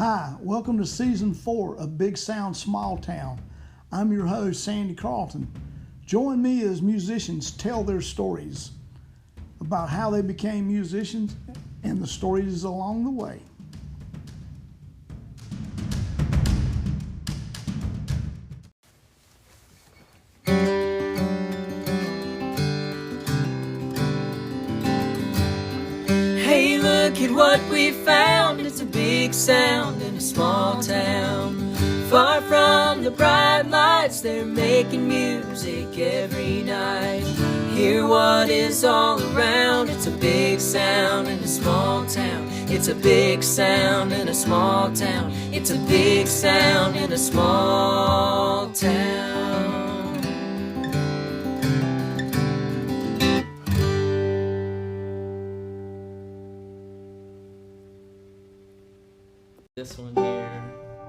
Hi, welcome to Season 4 of Big Sound Small Town. I'm your host, Sandy Carlton. Join me as musicians tell their stories about how they became musicians and the stories along the way. Hey, look at what we found. It's a big sound in a small town. Far from the bright lights, they're making music every night. Hear what is all around. It's a big sound in a small town. It's a big sound in a small town. It's a big sound in a small town. This one here,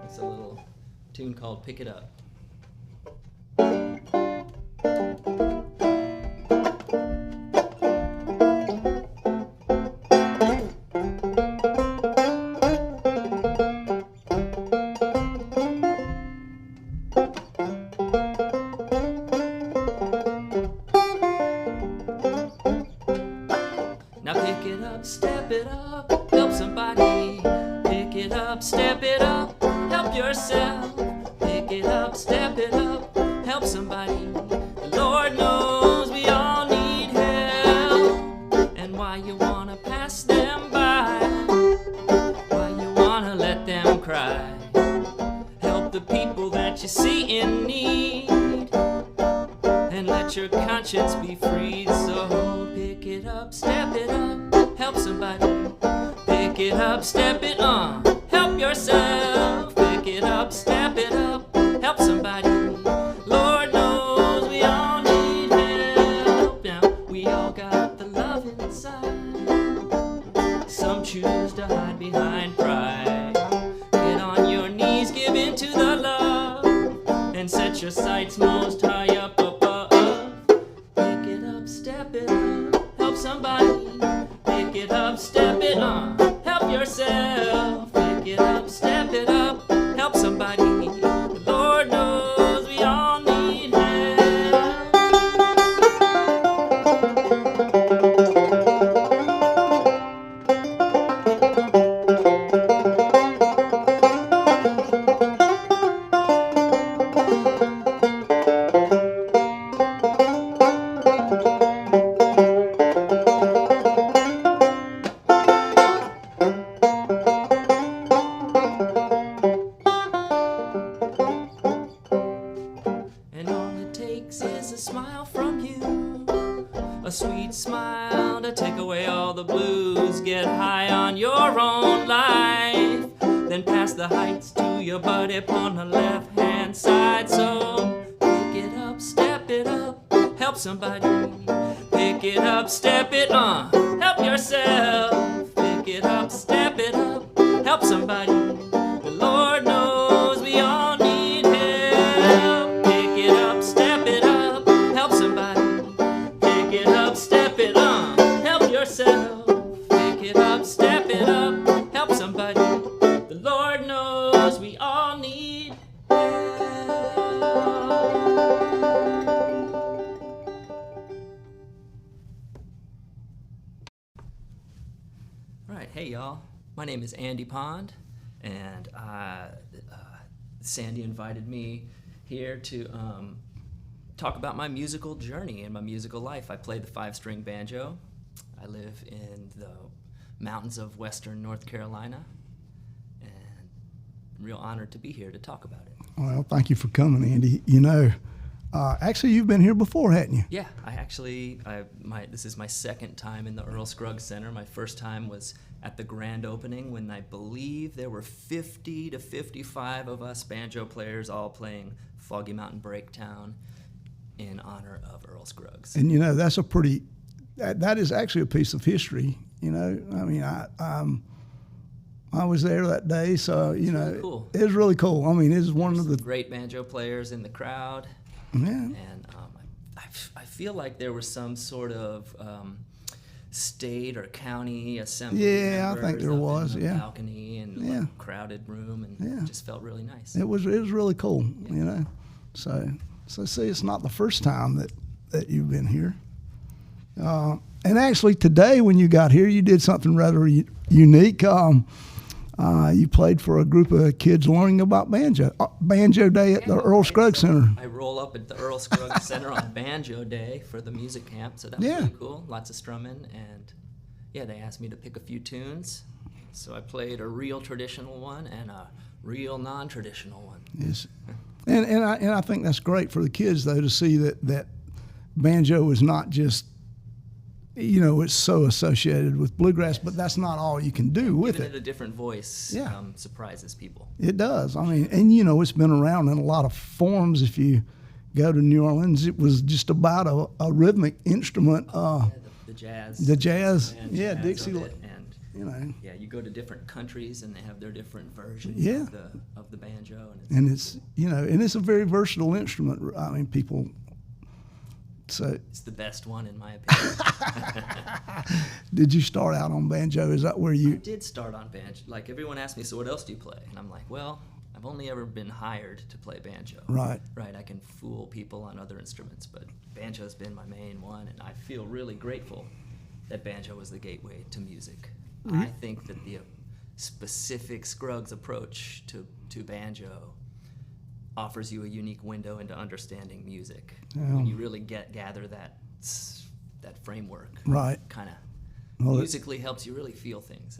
it's a little tune called Pick It Up. Now pick it up, step it up, help somebody. Pick it up, step it up, help yourself. Pick it up, step it up, help somebody. The Lord knows we all need help. And why you wanna pass them by? Why you wanna let them cry? Help the people that you see in need, and let your conscience be freed. So pick it up, step it up, help somebody. Pick it up, step it on, help yourself. Pick it up, step it up, help somebody. Lord knows we all need help. Now we all got the love inside. Some choose to hide behind pride. Get on your knees, give in to the love, and set your sights most high up above. Pick it up, step it up, help somebody. Pick it up, step it on, help yourself. Pick it up, step it up, help somebody. The Lord knows we all need help. And all it takes is a smile from you, a sweet smile to take away all the blues. Get high on your own life, then pass the heights to your buddy upon the left hand side. So pick it up, step it up, help somebody. Pick it up, step it on, help yourself. Pick it up, step it up, help somebody. The Lord knows we all need help. Pick it up, step it up, help somebody. Pick it up, step it on, help yourself. Pick it up, step it up, help somebody. The Lord knows we all need help. Right, hey y'all. My name is Andy Pond, and Sandy invited me here to talk about my musical journey and my musical life. I play the 5-string banjo. I live in the mountains of western North Carolina, and I'm real honored to be here to talk about it. Well, thank you for coming, Andy. You know, actually, you've been here before, hadn't you? Yeah, this is my second time in the Earl Scruggs Center. My first time was at the grand opening when I believe there were 50 to 55 of us banjo players all playing Foggy Mountain Breakdown in honor of Earl Scruggs. And you know, that's a pretty, that is actually a piece of history. You know, I mean, I was there that day, so you know, really cool. It was really cool. I mean, it was one of the great banjo players in the crowd. Yeah. And I feel like there was some sort of state or county assembly. Yeah, I think there was. In a Yeah, balcony and like a crowded room, and it just felt really nice. it was really cool. You know, so see, it's not the first time that you've been here. And actually, today when you got here, you did something rather unique. You played for a group of kids learning about banjo. Banjo Day at the Earl Scruggs Center. I roll up at the Earl Scruggs Center on Banjo Day for the music camp, so that was really cool. Lots of strumming, and they asked me to pick a few tunes. So I played a real traditional one and a real non-traditional one. Yes, and I think that's great for the kids though to see that banjo is not just, it's so associated with bluegrass, but that's not all you can do with Giving it. it a different voice surprises people. It does. I mean, and it's been around in a lot of forms. If you go to New Orleans, it was just about a rhythmic instrument. The jazz. The jazz. Jazz Dixie. And you go to different countries and they have their different versions of the banjo. And it's a very versatile instrument. I mean, people. So it's the best one in my opinion. Did you start out on banjo? Is that where you? I did start on banjo. Like everyone asks me, so what else do you play? And I'm like, well, I've only ever been hired to play banjo. Right. Right. I can fool people on other instruments, but banjo's been my main one, and I feel really grateful that banjo was the gateway to music. I think that the specific Scruggs approach to banjo offers you a unique window into understanding music. When you really gather that framework. Right. Kind of musically helps you really feel things.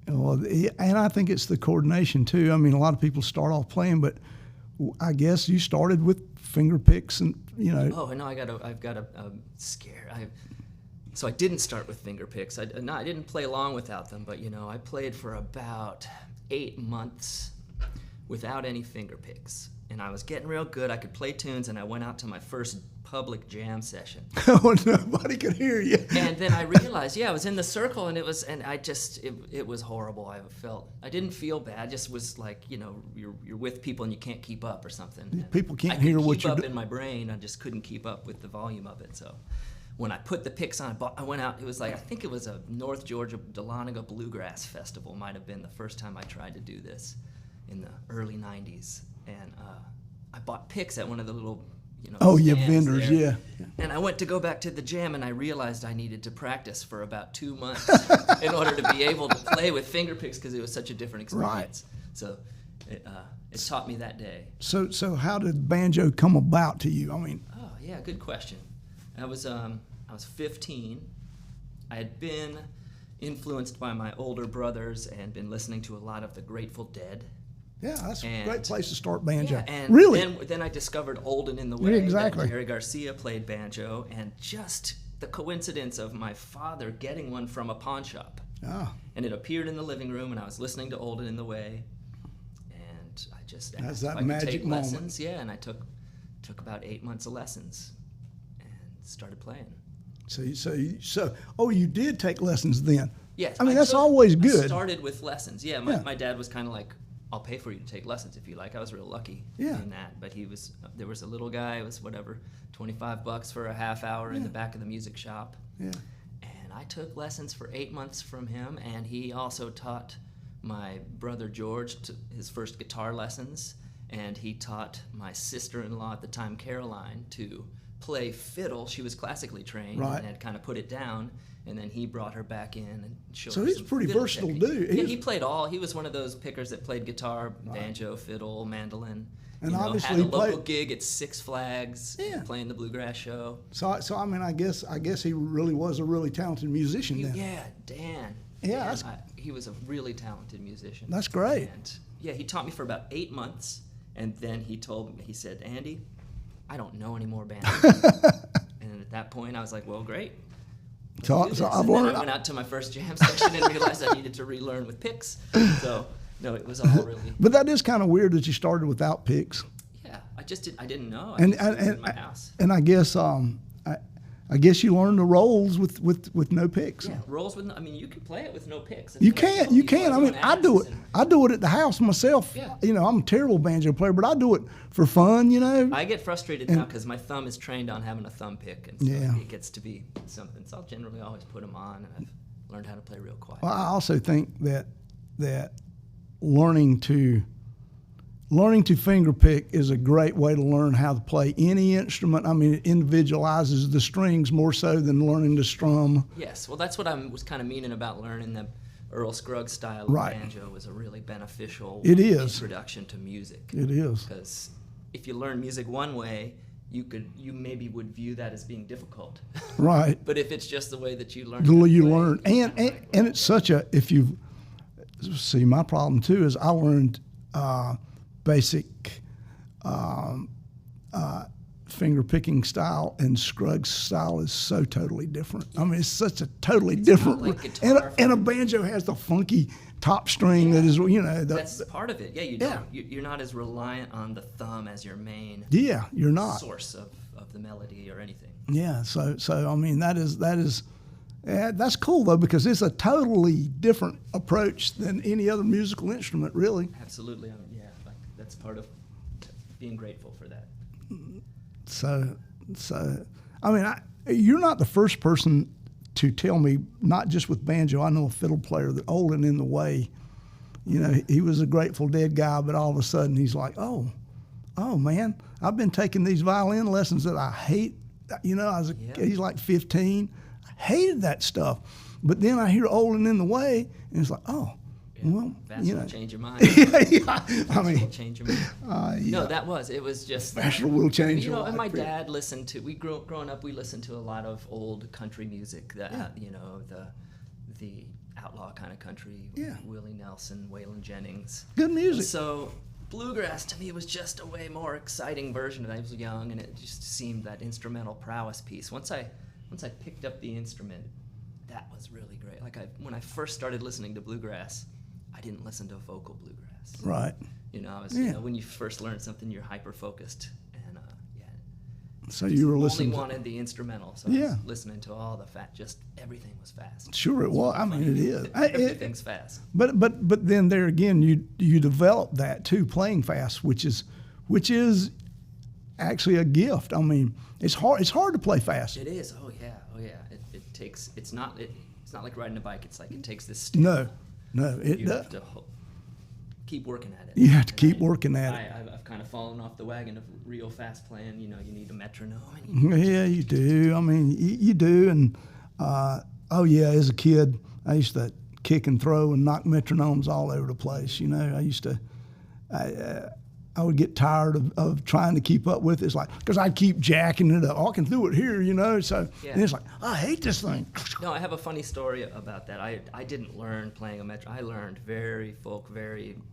Well, and I think it's the coordination too. I mean, a lot of people start off playing, but I guess you started with finger picks and Oh no, I've got a scare. So I didn't start with finger picks. I didn't play long without them, but I played for about 8 months without any finger picks. And I was getting real good. I could play tunes, and I went out to my first public jam session. Oh, nobody could hear you. And then I realized, I was in the circle, and it was horrible. I didn't feel bad. Just was like, you're with people and you can't keep up or something. People can't hear what you're doing. I could keep up in my brain. I just couldn't keep up with the volume of it. So when I put the picks on, I went out. It was like, I think it was a North Georgia Dahlonega Bluegrass Festival. Might have been the first time I tried to do this in the early 90s. And I bought picks at one of the little, vendors, there. And I went to go back to the jam, and I realized I needed to practice for about 2 months in order to be able to play with finger picks because it was such a different experience. Right. So it taught me that day. So how did banjo come about to you? I mean. Oh yeah, good question. I was 15. I had been influenced by my older brothers and been listening to a lot of the Grateful Dead. Yeah, that's a great place to start banjo. Yeah, and really? Then I discovered Olden in the Way. Exactly. That Jerry Garcia played banjo, and just the coincidence of my father getting one from a pawn shop. Ah. And it appeared in the living room, and I was listening to Olden in the Way, and I just asked that if I could magic take moment. lessons. Yeah, and I took about 8 months of lessons and started playing. So you did take lessons then? Yes. I mean, that's always good. I started with lessons. Yeah, my dad was kind of like, I'll pay for you to take lessons if you like. I was real lucky in that. But there was a little guy, it was whatever, $25 for a half hour in the back of the music shop. Yeah. And I took lessons for 8 months from him, and he also taught my brother George his first guitar lessons, and he taught my sister-in-law at the time, Caroline, to play fiddle. She was classically trained and had kind of put it down. And then he brought her back in and showed her. So he's a pretty versatile dude. He played all. He was one of those pickers that played guitar, banjo, fiddle, mandolin. And obviously had a local gig at Six Flags, playing the bluegrass show. So I mean, I guess he really was a really talented musician then. Yeah, Dan. Yeah, he was a really talented musician. That's great. And he taught me for about 8 months, and then he said, Andy, I don't know any more banjo. And at that point, I was like, well, great. So I've learned. I went out to my first jam session and realized I needed to relearn with picks. So no, it was all really. But that is kind of weird that you started without picks. Yeah, I didn't know. And in my house. And I guess I guess you learn the rolls with no picks. Yeah, rolls with. I mean, you can play it with no picks. You can. You can. I mean, I do it. I do it at the house myself. Yeah. You know, I'm a terrible banjo player, but I do it for fun. You know. I get frustrated now because my thumb is trained on having a thumb pick, and so it gets to be something. So I'll generally always put them on, and I've learned how to play real quiet. Well, I also think that learning to finger pick is a great way to learn how to play any instrument. I mean, it individualizes the strings more so than learning to strum. Yes, well, that's what I was kind of meaning about learning the Earl Scruggs style of banjo was a really beneficial introduction to music. It is. Because if you learn music one way, you maybe would view that as being difficult. Right. But if it's just the way that you learn, and it's such a, if you see, my problem too is I learned basic finger picking style, and Scruggs style is so totally different. I mean, it's such a totally different. Like and a banjo has the funky top string that is, you know. That's part of it. Yeah, you're not as reliant on the thumb as your main. Yeah, you're not source of the melody or anything. Yeah, so I mean that's cool though, because it's a totally different approach than any other musical instrument, really. Absolutely, like that's part of being grateful for that. So I mean, you're not the first person to tell me, not just with banjo. I know a fiddle player that Old and In the Way, you know, he was a Grateful Dead guy, but all of a sudden he's like, oh man, I've been taking these violin lessons that I hate. You know, he's like 15. I hated that stuff. But then I hear Old and In the Way, and it's like, oh, well, Vassal will change your mind. I mean, will change your mind. No, it was just. Vassal will change your mind. And my dad listened to. Growing up, we listened to a lot of old country music. That you know, the outlaw kind of country. Yeah. Willie Nelson, Waylon Jennings. Good music. And so bluegrass to me was just a way more exciting version. I was young, and it just seemed that instrumental prowess piece. Once I picked up the instrument, that was really great. Like when I first started listening to bluegrass, I didn't listen to vocal bluegrass. Right. You know, you know, when you first learn something, you're hyper focused, and So you were listening. Only wanted the instrumental, so I was listening to all the just everything was fast. Sure, it was. I mean, it is. Everything's fast. But then there again, you develop that too, playing fast, which is actually a gift. I mean, it's hard to play fast. It is. Oh yeah. It takes. It's not like riding a bike. It's like it takes this skill. No, you have to keep working at it. You have to keep working at it. I've kind of fallen off the wagon of real fast playing. You know, you need a metronome. Yeah, you do. I mean, you do. And as a kid, I used to kick and throw and knock metronomes all over the place. You know, I would get tired of trying to keep up with it. It's like, because I'd keep jacking it up. Oh, I can do it here, you know. So and it's like, I hate this thing. No, I have a funny story about that. I didn't learn playing a metronome. I learned very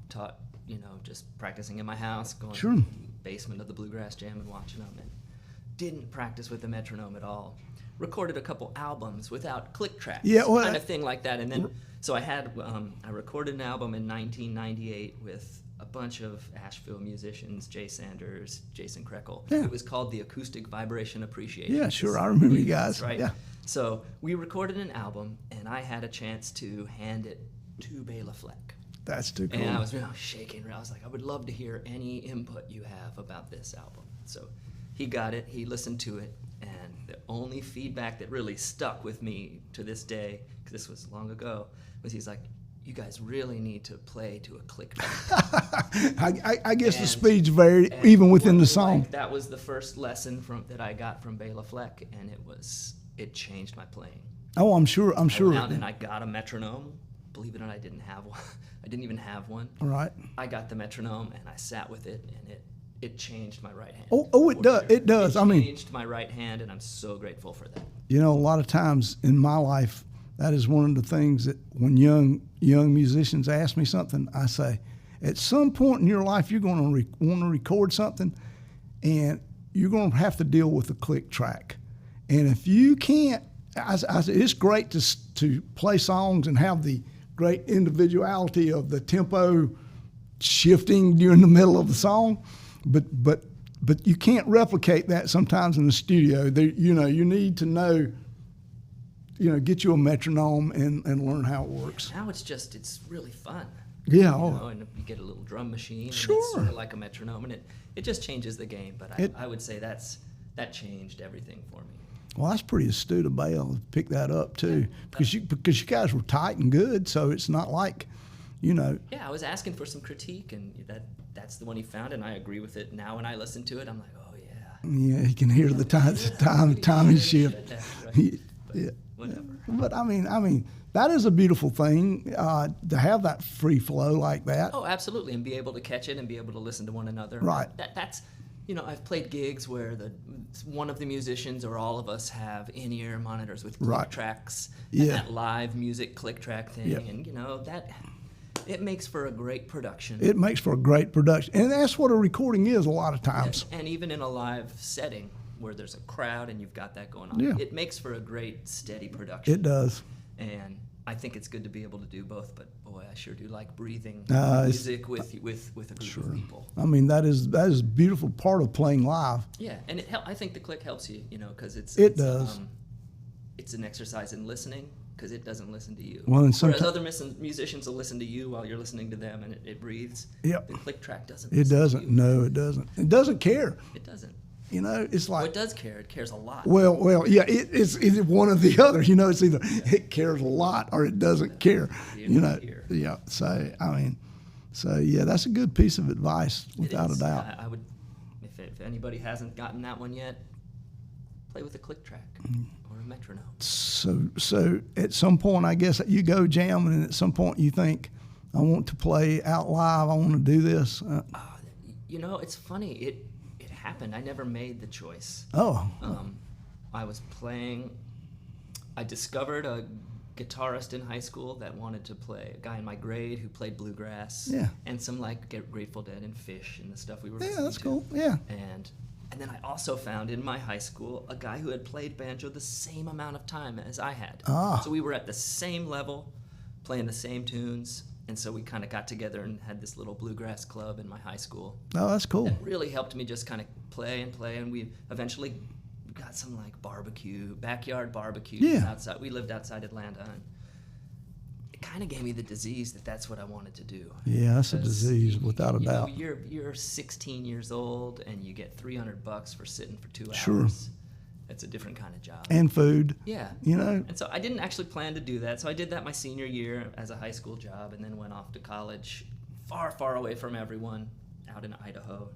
taught, you know, just practicing in my house, going to the basement of the Bluegrass Jam and watching them, and didn't practice with the metronome at all. Recorded a couple albums without click tracks, kind of thing like that. And then, so I recorded an album in 1998 with a bunch of Asheville musicians, Jay Sanders, Jason Krekel. Yeah. It was called the Acoustic Vibration Appreciation. Yeah, sure, I remember you guys. Right? Yeah. So we recorded an album, and I had a chance to hand it to Bela Fleck. That's too cool. And I was shaking. I was like, I would love to hear any input you have about this album. So he got it, he listened to it, and the only feedback that really stuck with me to this day, because this was long ago, was he's like, you guys really need to play to a click track. I guess the speeds varied even within the song. Like, that was the first lesson that I got from Bela Fleck, and it changed my playing. Oh, I'm sure. I went out and I got a metronome. Believe it or not, I didn't have one. I didn't even have one. All right. I got the metronome and I sat with it, and it changed my right hand. It does. It does. It changed my right hand, and I'm so grateful for that. You know, a lot of times in my life, that is one of the things that when young musicians ask me something, I say, at some point in your life, you're going to want to record something, and you're going to have to deal with a click track. And if you can't, I say, it's great to play songs and have the great individuality of the tempo shifting during the middle of the song, but but you can't replicate that sometimes in the studio. You need to know, get you a metronome and learn how it works. Now it's really fun. Yeah. And you get a little drum machine. Sure. And it's sort of like a metronome, and it just changes the game. But I would say that changed everything for me. Well, that's pretty astute of Bale to pick that up too, because you guys were tight and good, so it's not like, Yeah, I was asking for some critique, and that's the one he found, and I agree with it. Now when I listen to it, I'm like, oh yeah. Yeah, you can hear the timing shift. Right. Yeah. Whatever. But I mean, that is a beautiful thing to have that free flow like that. Oh, absolutely, and be able to catch it and be able to listen to one another. Right. That's I've played gigs where one of the musicians or all of us have in-ear monitors with click tracks, and that live music click track thing, and that it makes for a great production. It makes for a great production, and that's what a recording is a lot of times. And even in a live setting where there's a crowd and you've got that going on, it makes for a great steady production. It does. And I think it's good to be able to do both, but boy, I sure do like breathing music with a group of people. I mean, that is a beautiful part of playing live. Yeah, and I think the click helps you, because it does. It's an exercise in listening, because it doesn't listen to you. Well, and whereas other musicians will listen to you while you're listening to them, and it breathes. Yep. The click track doesn't. It doesn't. No, it doesn't. It doesn't care. It doesn't. It's like. Well, it does care. It cares a lot. Well, yeah. It's one or the other. It's either it cares a lot or it doesn't care. Yeah. So that's a good piece of advice, without a doubt. I would, if anybody hasn't gotten that one yet, play with a click track or a metronome. So at some point, I guess you go jamming, and at some point you think, I want to play out live. I want to do this. It's funny. It happened. I never made the choice. Oh. I was playing. I discovered a guitarist in high school that wanted to play. A guy in my grade who played bluegrass. Yeah. And some Grateful Dead and Fish and the stuff we were listening to. Yeah, that's cool. Yeah. And then I also found in my high school a guy who had played banjo the same amount of time as I had. So we were at the same level, playing the same tunes. And so we kind of got together and had this little bluegrass club in my high school. Oh, that's cool. It really helped me just kind of play, and we eventually got some backyard barbecue outside. We lived outside Atlanta, and it kind of gave me the disease that's what I wanted to do. Yeah, that's a disease without a doubt. You're 16 years old and you get $300 for sitting for 2 hours. Sure. It's a different kind of job. And food. Yeah. And so I didn't actually plan to do that. So I did that my senior year as a high school job, and then went off to college far, far away from everyone out in Idaho.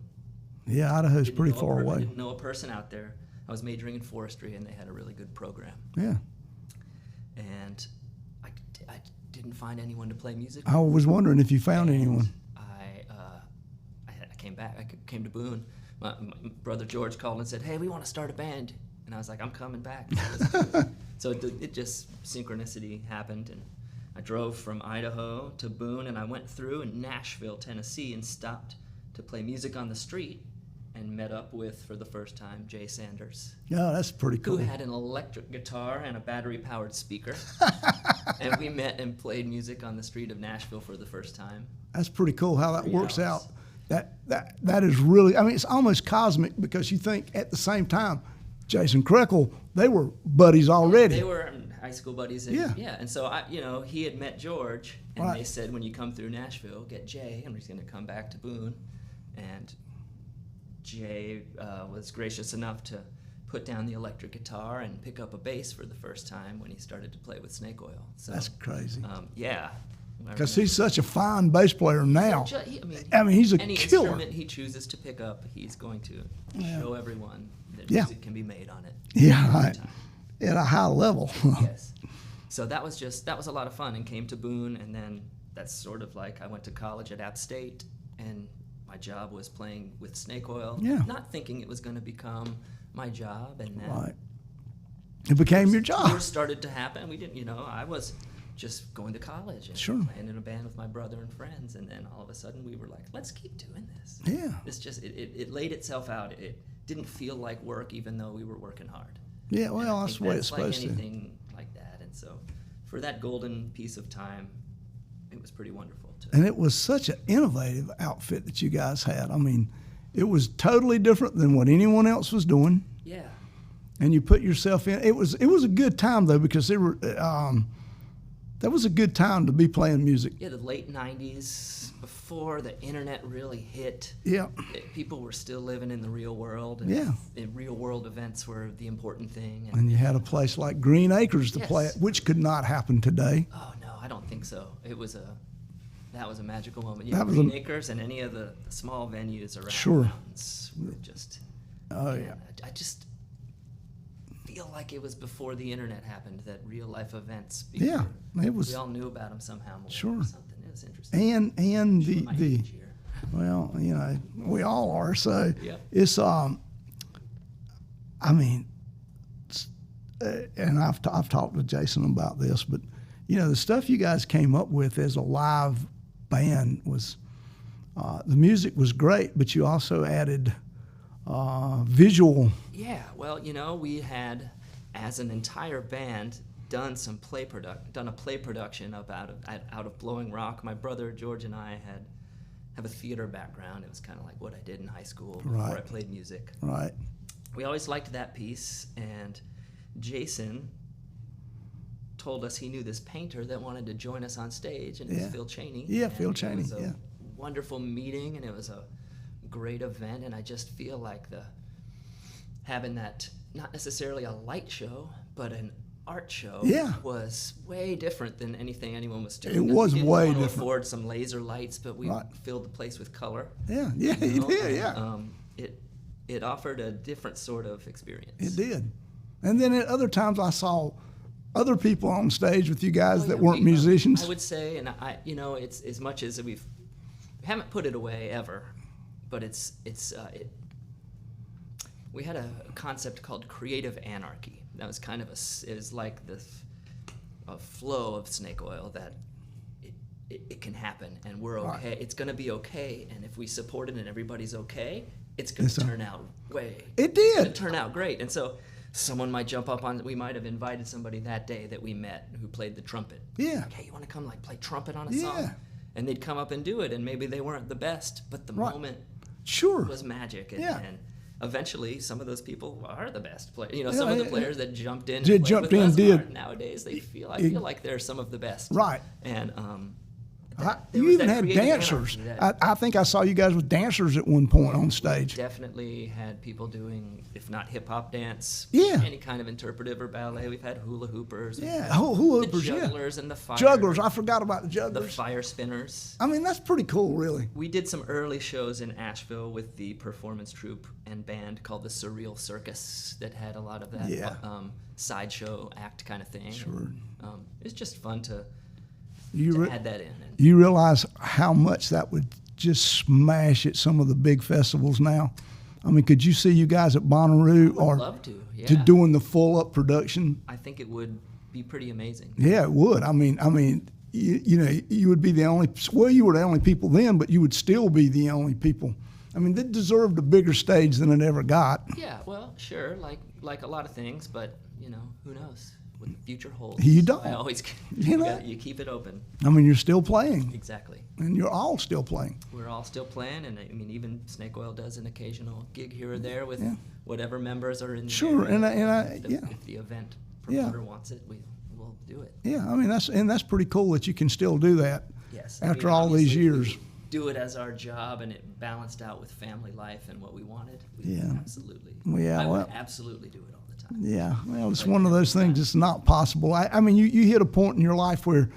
Yeah, Idaho's pretty far away. I didn't know a person out there. I was majoring in forestry, and they had a really good program. Yeah. And I didn't find anyone to play music. I was wondering if you found anyone. I came back. I came to Boone. My brother George called and said, "Hey, we want to start a band." And I was like, "I'm coming back." So it just, synchronicity happened, and I drove from Idaho to Boone, and I went through in Nashville, Tennessee, and stopped to play music on the street, and met up with, for the first time, Jay Sanders. Yeah, that's pretty cool. Who had an electric guitar and a battery-powered speaker. And we met and played music on the street of Nashville for the first time. That's pretty cool how that works out. That is really, it's almost cosmic, because you think at the same time, Jason Krekel, they were buddies already. They were high school buddies. And, and so he had met George, and they said, when you come through Nashville, get Jay, and he's going to come back to Boone. And Jay was gracious enough to put down the electric guitar and pick up a bass for the first time when he started to play with Snake Oil. So, that's crazy. Because he's such a fine bass player now. He's a any killer. Instrument he chooses to pick up, he's going to show everyone that music can be made on it. Yeah, at a high level. Yes. So that was a lot of fun, and came to Boone, and then that's sort of like I went to college at App State, and my job was playing with Snake Oil, not thinking it was going to become my job, and then it became your job. Years started to happen. We didn't, I was just going to college and playing in a band with my brother and friends, and then all of a sudden we were like, let's keep doing this. Yeah. It's just it laid itself out. It didn't feel like work, even though we were working hard. Yeah, well, that's the way it's supposed to. Anything like that, and so for that golden piece of time, it was pretty wonderful. And it was such an innovative outfit that you guys had. It was totally different than what anyone else was doing. Yeah. And you put yourself in. It was a good time though, because that was a good time to be playing music. Yeah, the late 90s, before the internet really hit. Yeah. People were still living in the real world. And Yeah. the real world events were the important thing. And you had a place like Green Acres to Yes. play at, which could not happen today. Oh no, I don't think so. That was a magical moment. That was Green Acres and any of the small venues around Sure. the mountains were just. Oh yeah. I just feel like it was before the internet happened that real life events. Yeah, it was. We all knew about them somehow. More Sure. Or something. It was interesting. And Showing my the age here. well, we all are. So Yep. it's I mean, and I've talked with Jason about this, but the stuff you guys came up with as a live band was the music was great, but you also added visual. Yeah, well, we had, as an entire band, done a play production out of Blowing Rock. My brother George and I have a theater background. It was kind of like what I did in high school before Right. I played music. Right. We always liked that piece, and Jason told us he knew this painter that wanted to join us on stage, and it Yeah. was Phil Cheney. Yeah, And Phil Cheney, It was a yeah. wonderful meeting, and it was a great event, and I just feel like having that, not necessarily a light show, but an art show Yeah. was way different than anything anyone was doing. It We was didn't way want to different. afford some laser lights, but we Right. filled the place with color. Yeah. Yeah. You know, did. and, Yeah. It offered a different sort of experience. It did. And then at other times I saw other people on stage with you guys Oh, that yeah, weren't musicians. I would say, and it's as much as we haven't put it away ever, but we had a concept called creative anarchy. That was kind of it was like a flow of snake oil that it can happen, and we're okay. Right. It's going to be okay, and if we support it and everybody's okay, it's going to turn out It did. It's going to turn out great. And so someone might jump up on. We might have invited somebody that day that we met who played the trumpet. Yeah. Like, hey, you want to come play trumpet on a Yeah. song? And they'd come up and do it, and maybe they weren't the best, but the Right. moment Sure. was magic. And, Yeah. and eventually, some of those people are the best players. Yeah, Some of the yeah, players that jumped in, Did and played jump with in, us did. aren't nowadays. I feel like they're some of the best. Right. And there You was even that had creative dancers. anarchy that- I think I saw you guys with dancers at one point on stage. Definitely had people doing, if not hip hop dance, Yeah. any kind of interpretive or ballet. We've had hula hoopers. we've Yeah, had hula the hoopers, yeah. jugglers and the fire. Jugglers. I forgot about the The jugglers. fire spinners. I mean, that's pretty cool, really. We did some early shows in Asheville with the performance troupe and band called the Surreal Circus that had a lot of that Yeah. sideshow act kind of thing. Sure. It's just fun to You add that in. And you realize how much that would just smash at some of the big festivals now? I mean, could you see you guys at Bonnaroo or love to, yeah. doing the full up production? I think it would be pretty amazing. Yeah, it would. I mean, you would be the only. Well, you were the only people then, but you would still be the only people. I mean, they deserved a bigger stage than it ever got. Yeah, well, sure, like a lot of things, but who knows what the future holds. You don't. I always, You you keep it open. I mean, you're still playing, Exactly. and you're all still playing. We're all still playing, and I mean, even Snake Oil does an occasional gig here or there with Yeah. whatever members are in the Sure, area. and If the event Yeah. promoter wants it, we'll do it. Yeah, I mean that's pretty cool that you can still do that. Yes. After all these obviously, years. if we do it as our job, and it balanced out with family life and what we wanted. We Yeah. absolutely. Well, yeah, I would well- absolutely do it all the time. Yeah, well, it's one of those things that's not possible. I mean, you hit a point in your life where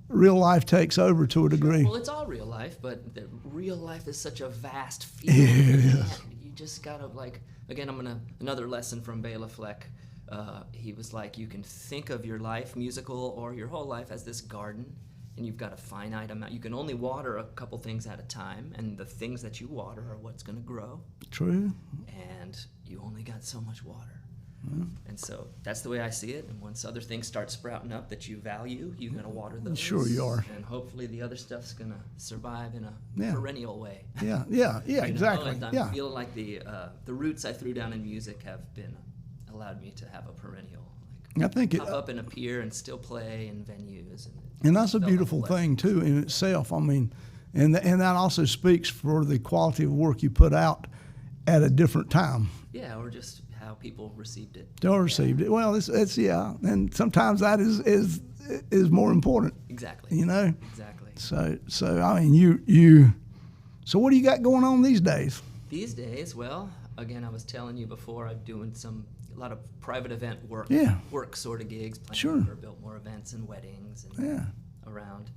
real life takes over to a degree. Well, it's all real life, but the real life is such a vast field. Yeah, it is. You just gotta again. Another lesson from Bela Fleck. He was like, you can think of your life, musical or your whole life, as this garden, and you've got a finite amount. You can only water a couple things at a time, and the things that you water are what's going to grow. True. And you only got so much water. And so that's the way I see it. And once other things start sprouting up that you value, you're going to water those. Sure you are. And hopefully the other stuff's going to survive in a Yeah. perennial way. Yeah, exactly. And I'm Yeah, feeling like the roots I threw down in music have allowed me to have a perennial. I think it, Pop up and appear and still play in venues. and that's a felt like beautiful blessing. thing too in itself. I mean, and that also speaks for the quality of work you put out at a different time. Yeah, or just how people received it. Or received it. Well, it's yeah, and sometimes that is more important. Exactly. You know. Exactly. So I mean, you. So what do you got going on these days? These days, well, again, I was telling you before, I'm doing a lot of private event work. Yeah. Work sort of gigs, planning Sure. for Biltmore events and weddings and around.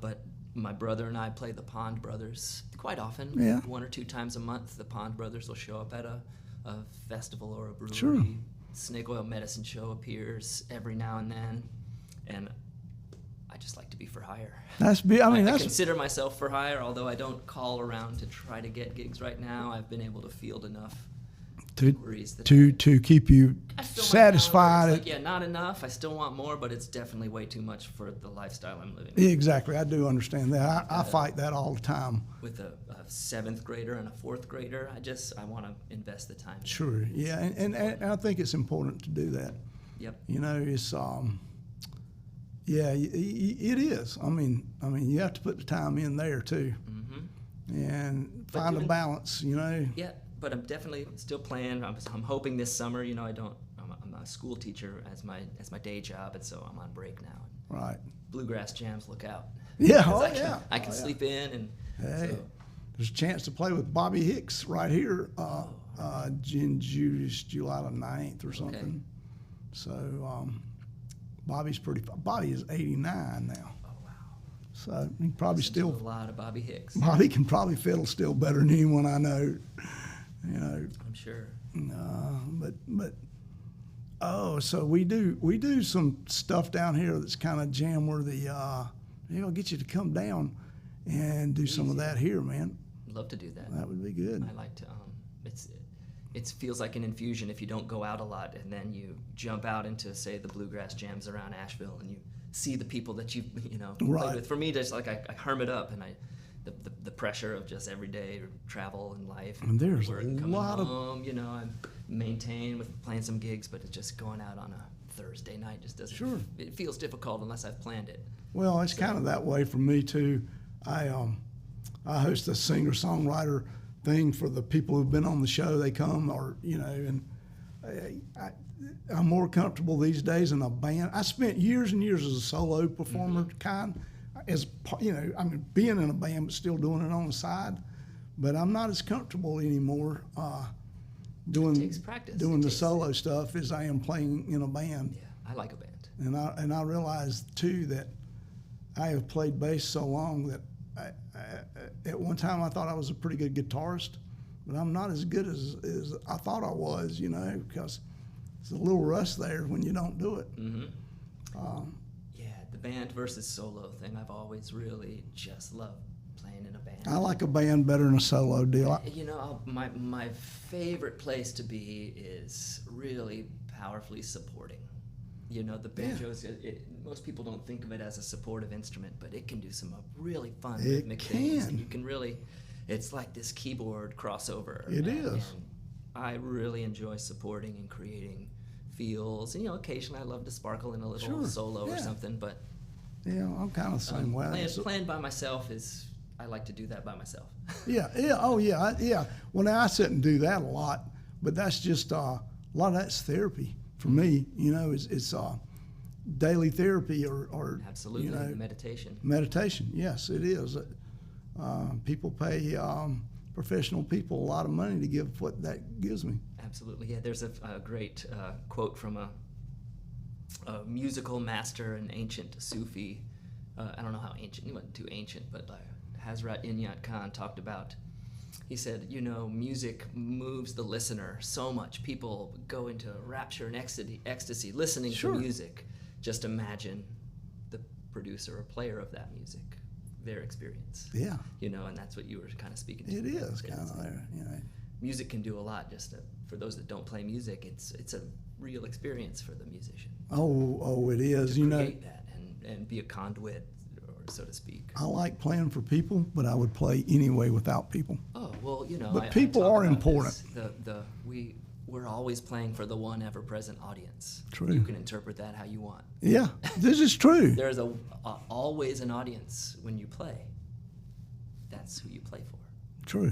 But my brother and I play the Pond Brothers quite often. Yeah. 1 or 2 times a month, the Pond Brothers will show up at a festival or a brewery. Sure. Snake Oil Medicine Show appears every now and then, and I just like to be for hire. I Consider myself for hire, although I don't call around to try to get gigs right now. I've been able to field enough inquiries to keep you I fill my satisfied. calendar. It's like, not enough. I still want more, but it's definitely way too much for the lifestyle I'm living. Exactly, I do understand that. I fight that all the time. With a 7th grader and a 4th grader, I want to invest the time. Sure, yeah, and I think it's important to do that. Yep. You know, it's yeah, it is. I mean, you have to put the time in there too, and find a balance. You know. Yeah, but I'm definitely still playing. I'm hoping this summer. You know, I'm a school teacher as my day job, and so I'm on break now. Right. Bluegrass jams, look out. Yeah. I can sleep in, and hey, so. There's a chance to play with Bobby Hicks right here in July the 9th or something. Okay. So Bobby is 89 now. Oh wow. So he probably still a lot of Bobby Hicks. Bobby can probably fiddle still better than anyone I know. You know. I'm sure. So we do some stuff down here that's kind of jam worthy. I'll get you to come down and do some of that here, man. Love to do that. That would be good. I like to. It feels like an infusion if you don't go out a lot, and then you jump out into, say, the bluegrass jams around Asheville, and you see the people that you Right. played with. For me, just like I hermit up, and the pressure of just everyday travel and life. And there's work, a coming lot of home, I maintain with playing some gigs, but it's just going out on a Thursday night just doesn't. Sure. It feels difficult unless I've planned it. Well, it's kind of that way for me too. I host a singer-songwriter thing for the people who've been on the show. They come, and I'm more comfortable these days in a band. I spent years and years as a solo performer, being in a band but still doing it on the side. But I'm not as comfortable anymore doing It takes practice. the solo stuff as I am playing in a band. Yeah, I like a band. And I realized too that I have played bass so long that at one time I thought I was a pretty good guitarist, but I'm not as good as I thought I was, because there's a little rust there when you don't do it. Yeah, the band versus solo thing, I've always really just loved playing in a band. I like a band better than a solo deal. My favorite place to be is really powerfully supporting. The banjos, most people don't think of it as a supportive instrument, but it can do some really fun rhythmic things. And you can really, it's like this keyboard crossover. It is. And I really enjoy supporting and creating feels. And, occasionally I love to sparkle in a little solo or something, but yeah, I'm kind of the same way. Playing by myself I like to do that by myself. Yeah. Well, now I sit and do that a lot, but that's just a lot of that's therapy for me. It's daily therapy or Absolutely, meditation. Meditation, yes, it is. People pay professional people a lot of money to give what that gives me. Absolutely, yeah. There's a great quote from a musical master, an ancient Sufi. I don't know how ancient, he wasn't too ancient, but Hazrat Inyat Khan talked about. He said, music moves the listener so much. People go into rapture and ecstasy listening to music. Just imagine the producer or player of that music, their experience. Yeah. And that's what you were kind of speaking to. It is kind of there, Music can do a lot. Just for those that don't play music, it's a real experience for the musician. Oh, it is. To create that and be a conduit, or so to speak. I like playing for people, but I would play anyway without people. Oh well, But people are important. We're always playing for the one ever-present audience. True. You can interpret that how you want. Yeah, this is true. There's always an audience when you play. that's who you play for. True.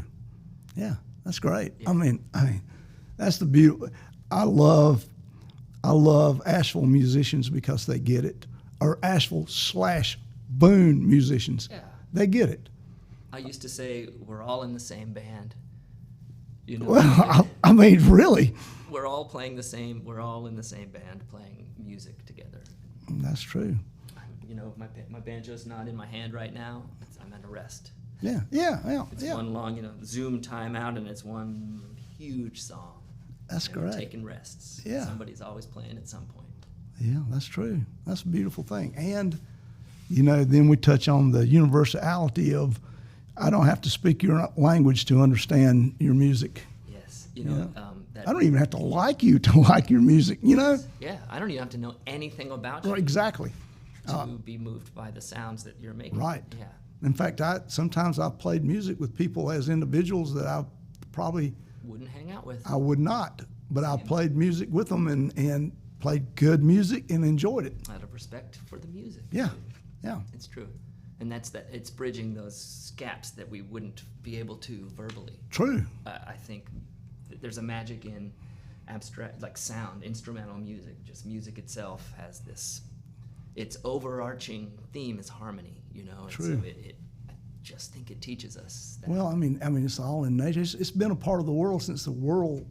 Yeah, that's great. Yeah. I mean, that's the beauty. I love Asheville musicians because they get it, or Asheville/Boone musicians. Yeah. They get it. I used to say we're all in the same band. You know, Well, I mean, really, we're all playing the same. We're all in the same band playing music together. that's true. You know, my banjo's not in my hand right now. I'm at a rest. Yeah. It's one long, Zoom timeout, and it's one huge song. That's and we're great. taking rests. Yeah. Somebody's always playing at some point. Yeah, that's true. That's a beautiful thing. And, then we touch on the universality of I don't have to speak your language to understand your music. Yes. I don't even have to like you to like your music, Yeah, I don't even have to know anything about you. Right, exactly. To be moved by the sounds that you're making. Right. Yeah. In fact, sometimes I've played music with people as individuals that I probably Wouldn't hang out with. I would not, but I played music with them and played good music and enjoyed it. Out of respect for the music. Yeah. It's true. And it's bridging those gaps that we wouldn't be able to verbally. True. I think there's a magic in abstract, like sound, instrumental music. Just music itself has this, its overarching theme is harmony, True. And so I just think it teaches us that. Well, I mean, it's all in nature. It's been a part of the world since the world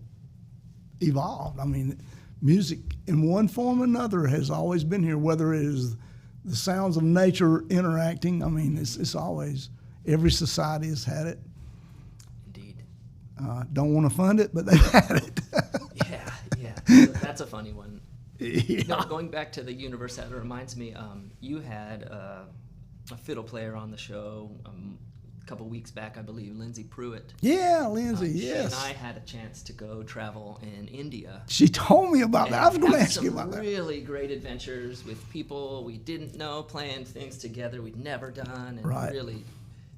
evolved. I mean, music in one form or another has always been here, whether it is the sounds of nature interacting. I mean, it's always, every society has had it. Indeed. Don't want to fund it, but they've had it. Yeah. That's a funny one. Yeah. Going back to the universality, it reminds me, you had a fiddle player on the show a couple weeks back, I believe, Lindsay Pruitt. Yeah, Lindsay, yes. She and I had a chance to go travel in India. She told me about that. I was going to ask you about that. Really great adventures with people we didn't know, playing things together we'd never done, and Right. really,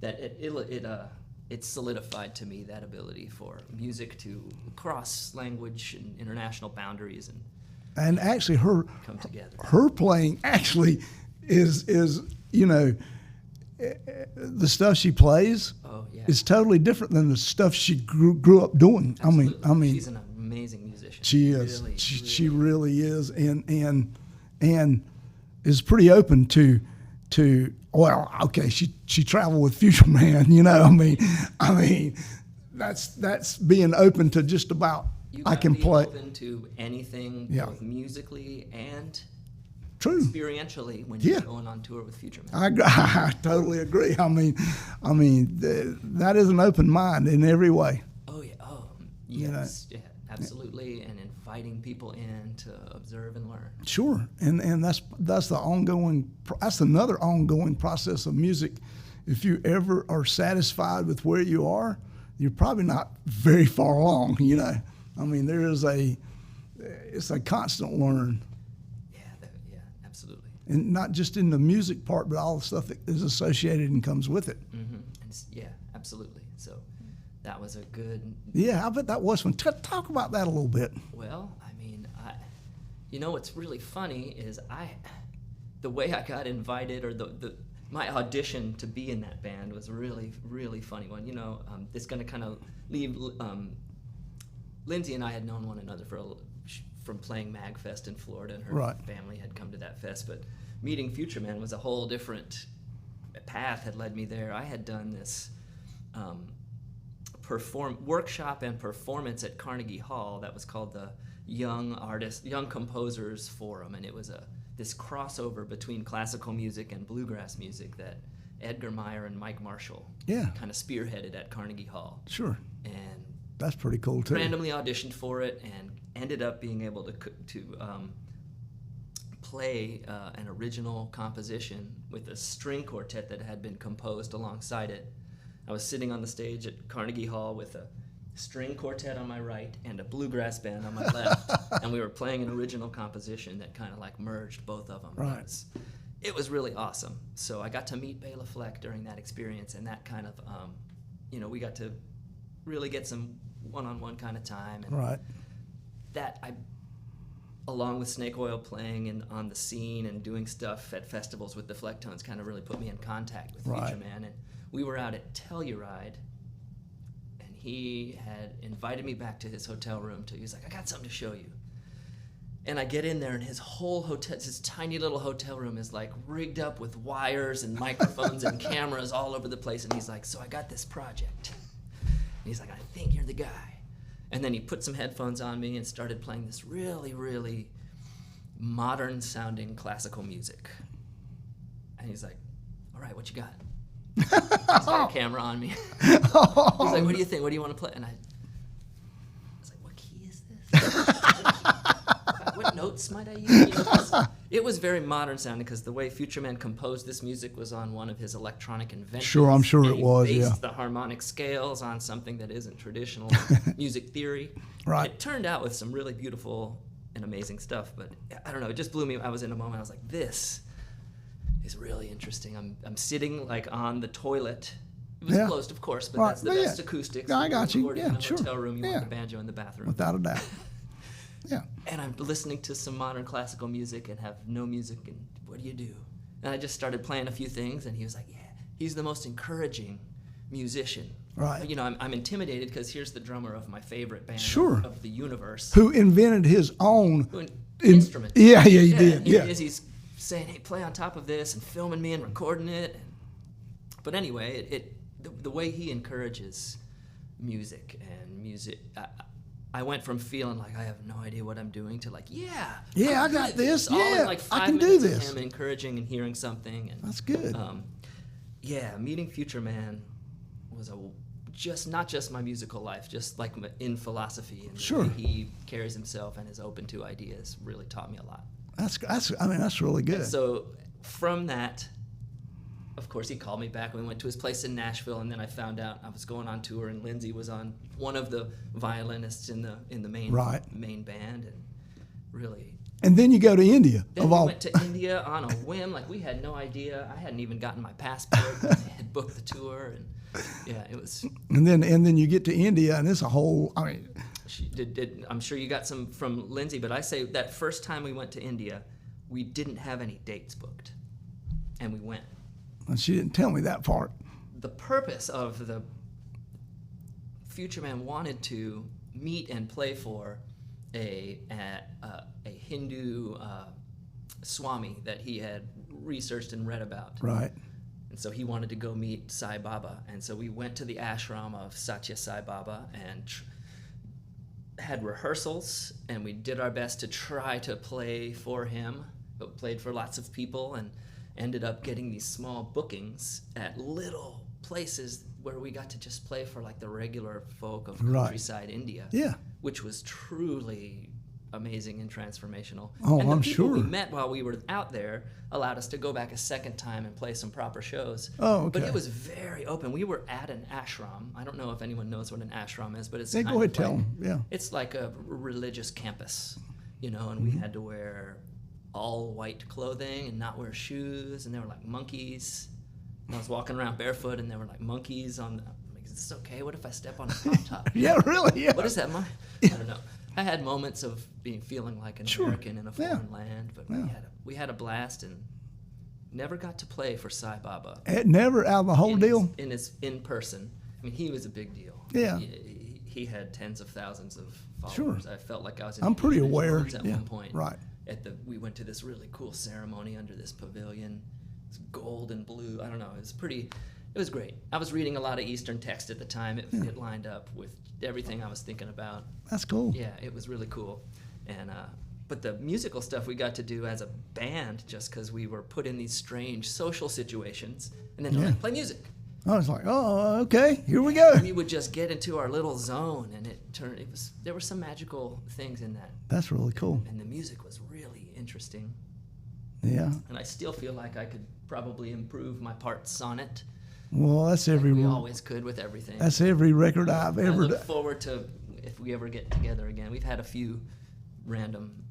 that it solidified to me that ability for music to cross language and international boundaries and actually, her come together. Her playing actually is the stuff she plays Oh yeah. is totally different than the stuff she grew up doing. Absolutely. I mean, she's an amazing musician. she is. Really, She really is, and is pretty open to. Well, okay, she traveled with Future Man. I mean, that's being open to just about. I can play. Open to anything, Yeah. both musically and True. experientially when Yeah. you're going on tour with Future Man. I totally agree. I mean, that is an open mind in every way. Oh yeah. Oh yes. Yeah. Absolutely. And inviting people in to observe and learn. Sure, and that's the ongoing. That's another ongoing process of music. If you ever are satisfied with where you are, you're probably not very far along. I mean, it's a constant learn. Yeah. Absolutely. And not just in the music part, but all the stuff that is associated and comes with it. Mm-hmm. Yeah. Absolutely. So that was a good. Yeah, I bet that was fun. Talk about that a little bit. Well, I mean, what's really funny is the way I got invited, or my audition to be in that band was really, really funny one. It's going to kind of leave. Lindsay and I had known one another from playing MagFest in Florida, and her Right. family had come to that fest. But meeting Future Man was a whole different path. Had led me there. I had done this. Workshop and performance at Carnegie Hall that was called the Young Composers Forum, and it was this crossover between classical music and bluegrass music that Edgar Meyer and Mike Marshall kind of spearheaded at Carnegie Hall. Sure. And That's pretty cool too. randomly auditioned for it and ended up being able to play an original composition with a string quartet that had been composed alongside it. I was sitting on the stage at Carnegie Hall with a string quartet on my right and a bluegrass band on my left, and we were playing an original composition that kind of like merged both of them. Right. It was really awesome. So I got to meet Bela Fleck during that experience, and that kind of, we got to really get some one-on-one kind of time. And Right. that along with Snake Oil playing and on the scene and doing stuff at festivals with the Flecktones, kind of really put me in contact with Future Man. And we were out at Telluride, and he had invited me back to his hotel room. He was like, I got something to show you. And I get in there, and his whole hotel, his tiny little hotel room is like rigged up with wires and microphones and cameras all over the place. And he's like, so I got this project. And he's like, I think you're the guy. And then he put some headphones on me and started playing this really, really modern-sounding classical music. And he's like, all right, what you got? He's got a camera on me. He's like, what do you think? What do you want to play? And I was like, what key is this? What notes might I use? You know, it was very modern sounding because the way Future Man composed this music was on one of his electronic inventions. Sure, I'm sure it was, He yeah. based the harmonic scales on something that isn't traditional music theory. Right. It turned out with some really beautiful and amazing stuff, but I don't know, it just blew me. I was in a moment, I was like, this is really interesting. I'm sitting like on the toilet. It was closed, of course, but that's the best acoustics. I got you. Recording in a Sure. hotel room, you want the banjo in the bathroom. Without a doubt. Yeah. And I'm listening to some modern classical music and have no music, and what do you do? And I just started playing a few things, and he was like, yeah, he's the most encouraging musician. Right. You know, I'm intimidated because here's the drummer of my favorite band of the universe. Who invented his own instrument. Yeah, he did. Here he is, he's saying, hey, play on top of this, and filming me and recording it. But anyway, the way he encourages music and music... I went from feeling like I have no idea what I'm doing to like, I got this. Yeah, all in like 5 I can minutes do this. Of him encouraging and hearing something. And, that's good. Meeting Future Man was not just my musical life, just like in philosophy and the way he carries himself and is open to ideas really taught me a lot. That's really good. And so from that, of course, he called me back. We went to his place in Nashville, and then I found out I was going on tour, and Lindsay was on one of the violinists in the main band, and really. And then you go to India. Then we went to India on a whim. Like, we had no idea. I hadn't even gotten my passport. They had booked the tour, and it was. And then you get to India, and it's a whole. She did. I'm sure you got some from Lindsay, but I say that first time we went to India, we didn't have any dates booked, and we went. And she didn't tell me that part. The purpose of the Future Man wanted to meet and play for a Hindu Swami that he had researched and read about. Right. And so he wanted to go meet Sai Baba. And so we went to the ashram of Satya Sai Baba and had rehearsals, and we did our best to try to play for him, but played for lots of people, and ended up getting these small bookings at little places where we got to just play for like the regular folk of countryside India, which was truly amazing and transformational. Oh, and the I'm people sure. we met while we were out there allowed us to go back a second time and play some proper shows. Oh, okay. But it was very open. We were at an ashram. I don't know if anyone knows what an ashram is, but it's go ahead, tell them. Yeah. It's like a religious campus, you know, and we had to wear all white clothing and not wear shoes, and there were like monkeys. And I was walking around barefoot, and there were like monkeys on the. I'm like, is this okay? What if I step on a pop top? Yeah, really? Yeah. What is that? I don't know. I had moments of feeling like an American in a foreign land, but we had a blast, and never got to play for Sai Baba. It never out of the whole deal. In person. I mean, he was a big deal. Yeah. He had tens of thousands of followers. Sure. I felt like I was in I'm pretty aware. At one point. Right. We went to this really cool ceremony under this pavilion. It's gold and blue. I don't know. It was great. I was reading a lot of Eastern text at the time. It lined up with everything I was thinking about. That's cool. Yeah, it was really cool. And but the musical stuff we got to do as a band, just because we were put in these strange social situations, and then like, play music. I was like, oh, okay, here we go. We would just get into our little zone, and there were some magical things in that. That's really cool. And the music was really interesting. Yeah. And I still feel like I could probably improve my parts on it. Well, that's every. We always could with everything. That's every record I've ever done. I look forward to if we ever get together again. We've had a few random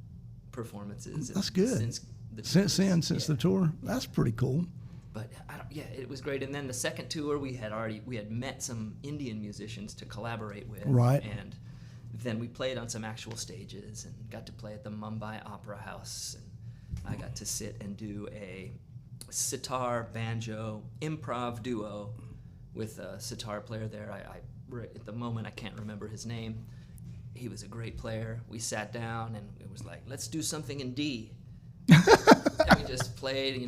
performances. That's good. Since the tour, that's pretty cool. But it was great. And then the second tour, we had met some Indian musicians to collaborate with. Right. And then we played on some actual stages and got to play at the Mumbai Opera House. And I got to sit and do a sitar, banjo, improv duo with a sitar player there. At the moment, I can't remember his name. He was a great player. We sat down and it was like, let's do something in D. And we just played,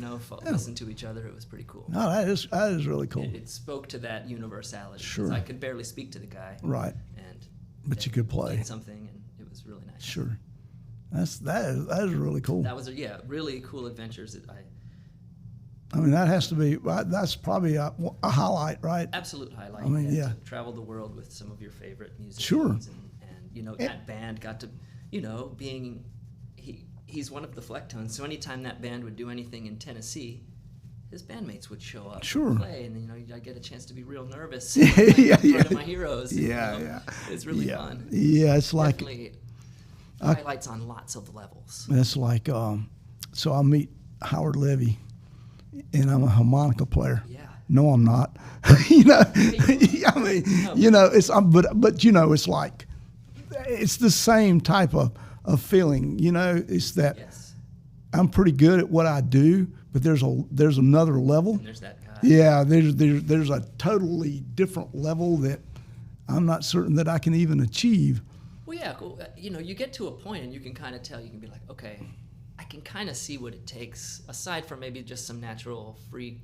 listened to each other. It was pretty cool. No, that is really cool. It spoke to that universality. Sure. I could barely speak to the guy. Right. But you could play something, and it was really nice. Sure. That is really cool. That was really cool adventures that I mean, that has to be, that's probably a highlight, right? Absolute highlight. I mean, yeah. To travel the world with some of your favorite musicians. Sure. And that band got to, he's one of the Flecktones, so anytime that band would do anything in Tennessee, his bandmates would show up and play, and I get a chance to be real nervous in front of my heroes. Yeah. It's really fun. Yeah, it's like definitely highlights on lots of levels. It's like so I meet Howard Levy, and I'm a harmonica player. Yeah. No, I'm not. I mean, it's it's like it's the same type of feeling. It's that I'm pretty good at what I do, but there's another level. And there's that guy. Yeah, there's a totally different level that I'm not certain that I can even achieve. Well, yeah, you get to a point and you can kind of tell. You can be like, okay, I can kind of see what it takes, aside from maybe just some natural free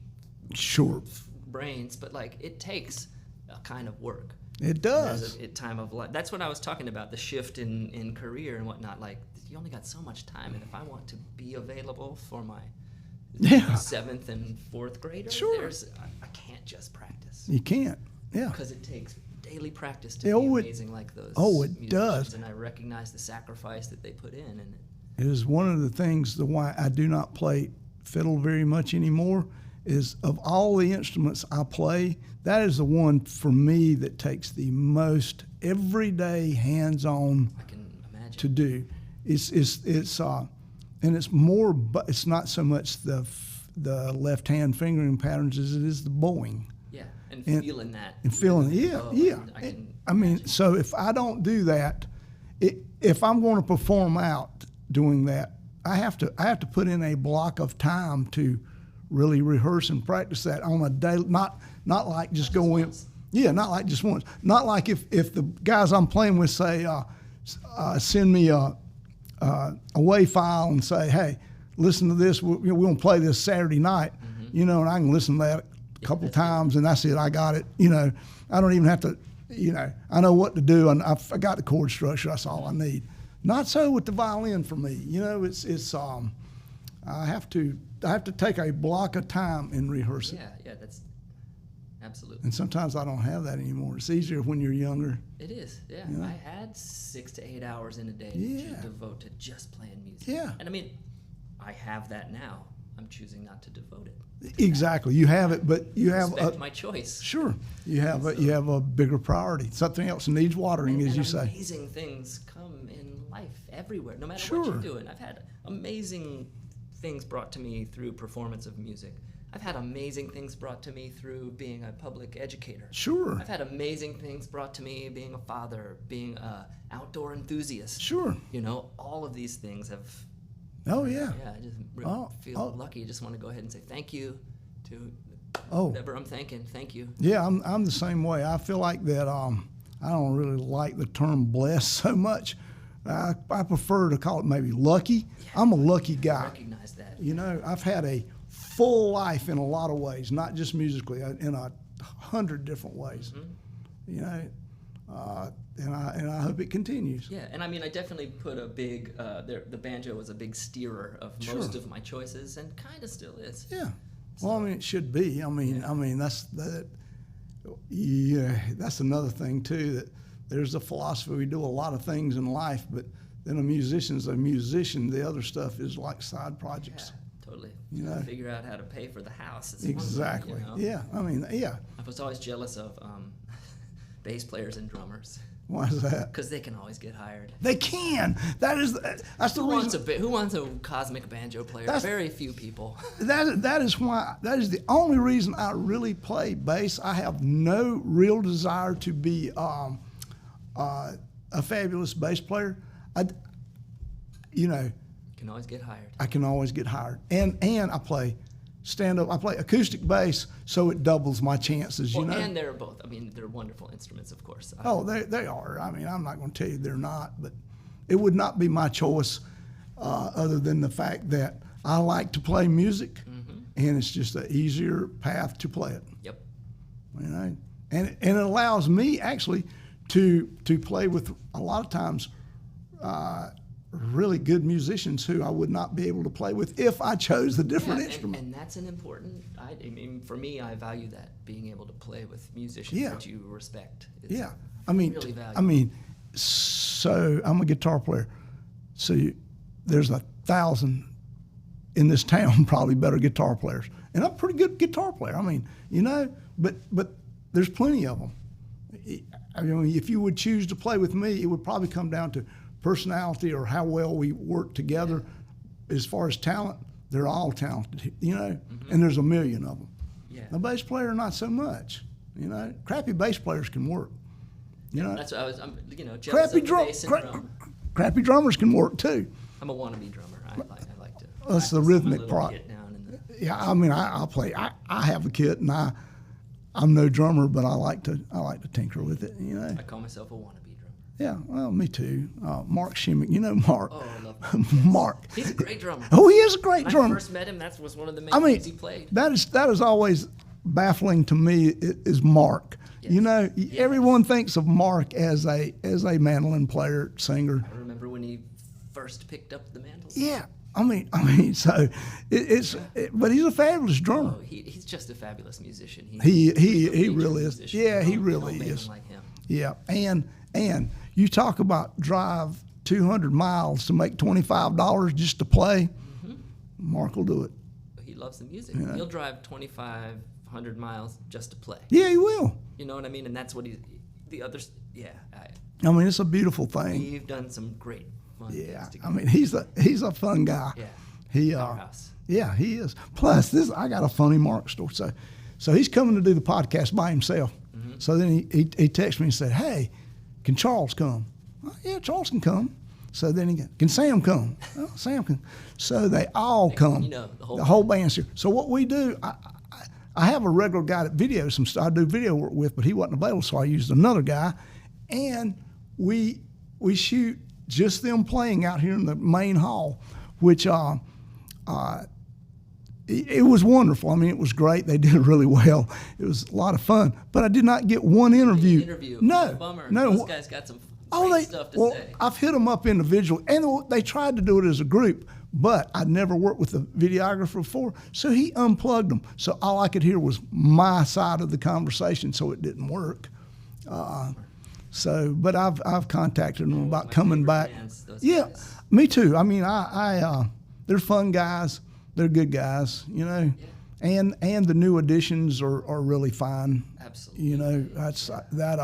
brains, but like it takes a kind of work. It does. There's a time of life. That's what I was talking about, the shift in career and whatnot. Like, you only got so much time, and if I want to be available for my 7th and 4th graders, I can't just practice. You can't, because it takes daily practice to be amazing like those. It does. And I recognize the sacrifice that they put in. And it is one of the things why I do not play fiddle very much anymore. Is of all the instruments I play, that is the one for me that takes the most everyday hands-on to do. It's and it's more, but it's not so much the left-hand fingering patterns as it is the bowing. Yeah, and feeling that. And feeling, I mean, so if I don't do that, if I'm going to perform out doing that, I have to put in a block of time to really rehearse and practice that on a daily, not like just go in. Yeah, not like just once. Not like if the guys I'm playing with say, send me a WAV file and say, hey, listen to this. We're going to play this Saturday night, and I can listen to that a couple times, and that's it. I got it. I don't even have to. I know what to do, and I got the chord structure. That's all I need. Not so with the violin for me. It's I have to take a block of time and rehearse it. Yeah, that's absolutely. And sometimes I don't have that anymore. It's easier when you're younger. It is, yeah. I had 6 to 8 hours in a day to devote to just playing music. Yeah. And I mean, I have that now. I'm choosing not to devote it. Exactly. You have it, but you have my choice. Sure. You have a bigger priority. Something else needs watering, as you say. Amazing things come in life everywhere, no matter what you're doing. I've had amazing things brought to me through performance of music. I've had amazing things brought to me through being a public educator. Sure. I've had amazing things brought to me being a father, being an outdoor enthusiast. Sure. All of these things have. Oh yeah. Yeah, I just really feel lucky. I just want to go ahead and say thank you to whatever I'm thanking. Thank you. Yeah, I'm the same way. I feel like that. I don't really like the term blessed so much. I prefer to call it maybe lucky. Yeah, I'm a lucky guy. I recognize that. I've had a full life in a lot of ways, not just musically, in 100 different ways. And I hope it continues. Yeah, and I mean, I definitely put a big. The banjo was a big steerer of most of my choices, and kind of still is. Yeah. So, well, I mean, it should be. I mean, that's that. Yeah, that's another thing too. That there's a philosophy. We do a lot of things in life, but then a musician's a musician. The other stuff is like side projects. Yeah, totally. Figure out how to pay for the house. It's exactly. One thing, Yeah. I mean, yeah. I was always jealous of bass players and drummers. Why is that? Because they can always get hired. They can. That's the reason. Who wants a cosmic banjo player? Very few people. That is the only reason I really play bass. I have no real desire to be a fabulous bass player, you know, You can always get hired. I can always get hired. And I play stand-up. I play acoustic bass, so it doubles my chances, you know. And they're both. I mean, they're wonderful instruments, of course. Oh, they are. I mean, I'm not going to tell you they're not, but it would not be my choice other than the fact that I like to play music, and it's just an easier path to play it. Yep. You know, and it allows me actually to play with a lot of times really good musicians who I would not be able to play with if I chose the different instrument. And that's an important. I mean, for me, I value that, being able to play with musicians that you respect. Yeah, I mean, really valuable. So I'm a guitar player. So there's 1,000 in this town probably better guitar players, and I'm a pretty good guitar player. I mean, you know, but there's plenty of them. I mean, if you would choose to play with me, it would probably come down to personality or how well we work together. As far as talent, they're all talented, you know, and there's a million of them. Yeah. The bass player, not so much. You know, crappy bass players can work. You know, That's what I'm jealous of the bass syndrome. Crappy drummers can work too. I'm a wannabe drummer. I like to. That's the practice rhythmic my part. little kit down in the- Yeah, I mean, I'll play. I have a kit, and I'm no drummer, but I like to tinker with it. You know. I call myself a wannabe drummer. Yeah, well, me too. Mark Shimmick, you know Mark. Oh, I love Mark. Mark. He's a great drummer. Oh, he is a great When drummer. I first met him, that was one of the main things he played. that is always baffling to me. Is Mark. Yes. You know, everyone thinks of Mark as a mandolin player, singer. I remember when he first picked up the mandolin. Yeah, I mean, so but he's a fabulous drummer. Oh, he's just a fabulous musician. He he's a really is. musician. Yeah, he You don't really make is. him like him. Yeah, and you talk about drive 200 miles to make $25 just to play. Mark will do it. He loves the music. He'll drive 2,500 miles just to play. Yeah, he will. You know what I mean? And that's what the others. Yeah, I mean, it's a beautiful thing. we've done some great fun Yeah, things together. I mean, he's a fun guy. Yeah. Powerhouse. Yeah, he is. Plus, I got a funny Mark story. So he's coming to do the podcast by himself. So then he texted me and said, "Hey, can Charles come?" Oh, yeah, Charles can come. So then can Sam come? Oh, Sam can. So they all come. You know, the whole band's here. So what we do, I have a regular guy that videos some stuff. I do video work with, but he wasn't available, so I used another guy, and we shoot just them playing out here in the main hall, which it was wonderful. I mean, it was great. They did really well. It was a lot of fun. But I did not get one interview. No, Bummer. no. Those guys got some great stuff to say. I've hit them up individually, and they tried to do it as a group, but I'd never worked with a videographer before, so he unplugged them. So all I could hear was my side of the conversation, so it didn't work. But I've contacted them about coming back. Bands, those Yeah, guys. me too. I mean, they're fun guys. They're good guys, you know. Yeah. And the new additions are really fine. Absolutely. You know, that's that.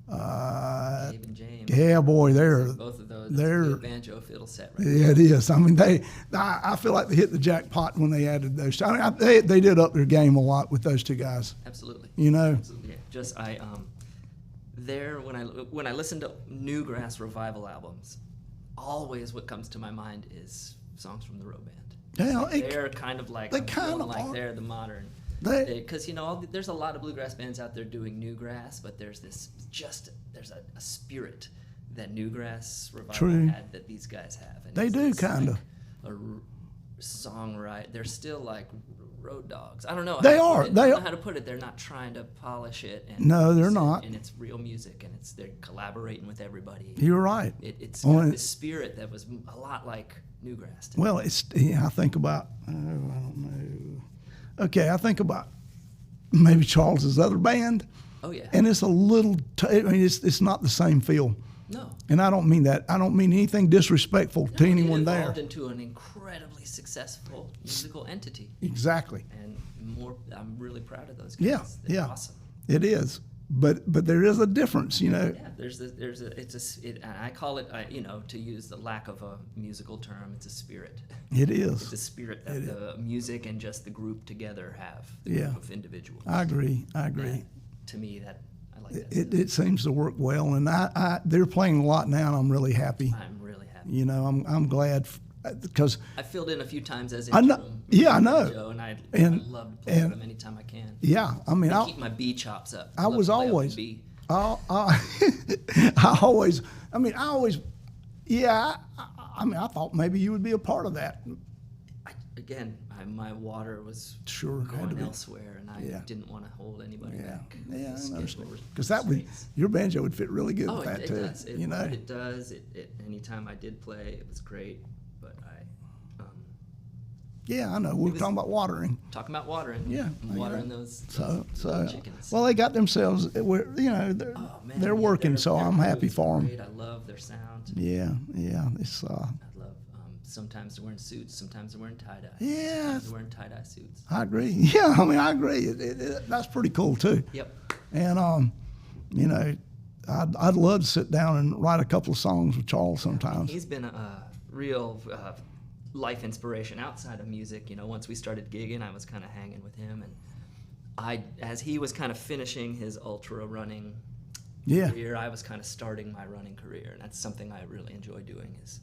Dave and James. Yeah, boy, Both of those. they're That's a good banjo fiddle set right yeah, it is. I mean, I feel like they hit the jackpot when they added those. I mean, they did up their game a lot with those two guys. Absolutely. You know. Absolutely. Yeah. Just when I listen to newgrass revival albums, always what comes to my mind is songs from the Row Band. Yeah, They're kind of like they kind of like are. they're the modern. Because there's a lot of bluegrass bands out there doing newgrass, but there's a spirit that newgrass revival had that these guys have. And they do kind of. A songwriter. They're still like road dogs. I don't know. They are. I don't know how to put it. They're not trying to polish it. And no, they're it, not. And it's real music, and they're collaborating with everybody. You're right. It's got this spirit that was a lot like newgrass. Well, I think about. I don't know. Okay, I think about maybe Charles's other band. Oh yeah. And it's a little. I mean, it's not the same feel. No. And I don't mean that. I don't mean anything disrespectful to anyone there. It evolved into an incredibly successful musical entity. Exactly. And I'm really proud of those guys. Yeah, They're yeah. awesome. It is. But there is a difference, you know. Yeah, I call it, to use the lack of a musical term, it's a spirit. It is. It's a spirit that the music and just the group together have. The Yeah. group of individuals. I agree. And to me, that I like that. It seems to work well, and they're playing a lot now, and I'm really happy. I'm really happy. You know, I'm glad because I filled in a few times as I interim. know, yeah, I know, Banjo, and I love to play with them anytime I can. Yeah, I mean, I keep my bee chops up. I was always, bee. I always, yeah. I mean, I thought maybe you would be a part of that. My water was Sure, had to going be. elsewhere, and I didn't want to hold anybody back. Yeah, I understand. Because Because your banjo would fit really good with that it too. does. You know, It does. Anytime I did play, it was great. But yeah, I know. We were talking about watering. talking about watering. Yeah, I'm watering those So chickens. well, they got themselves. They're working, so I'm happy for them. Great. I love their sound. Yeah. It's I love. Sometimes they're wearing suits. Sometimes they're wearing tie dye. Yeah. Sometimes they're wearing tie dye suits. I agree. Yeah, I mean, I agree. That's pretty cool too. Yep. And you know, I'd love to sit down and write a couple of songs with Charles sometimes. He's been a real life inspiration outside of music. You know, once we started gigging, I was kind of hanging with him, and as he was kind of finishing his ultra running career, I was kind of starting my running career, and that's something I really enjoy doing. Is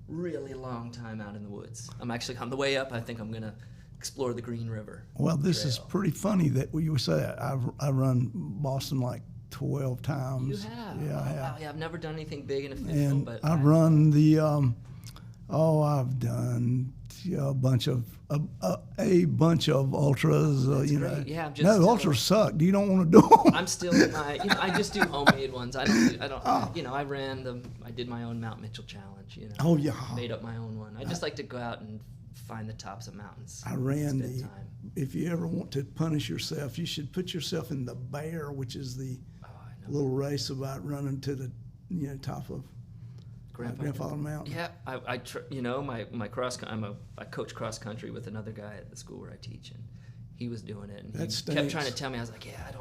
really long time out in the woods. I'm actually on the way up. I think I'm gonna explore the Green River. Well, this is Trail. pretty funny that you say that. I've run Boston like 12 times. You have? Yeah, I have. Wow, yeah, I've never done anything big and official, And but I've run the I've done a bunch of ultras. That's you great. know, Yeah, I'm just no, ultras suck. You don't want to do them. I'm still in my. I just do homemade ones. I don't. I ran them. I did my own Mount Mitchell challenge. Oh, yeah. Made up my own one. I just like to go out and find the tops of mountains. I ran spend time. If you ever want to punish yourself, you should put yourself in the Bear, which is the little race about running to the top of Grandfather Mountain. Yeah, I coach cross country with another guy at the school where I teach, and he was doing it, and he kept trying to tell me. I was like, yeah,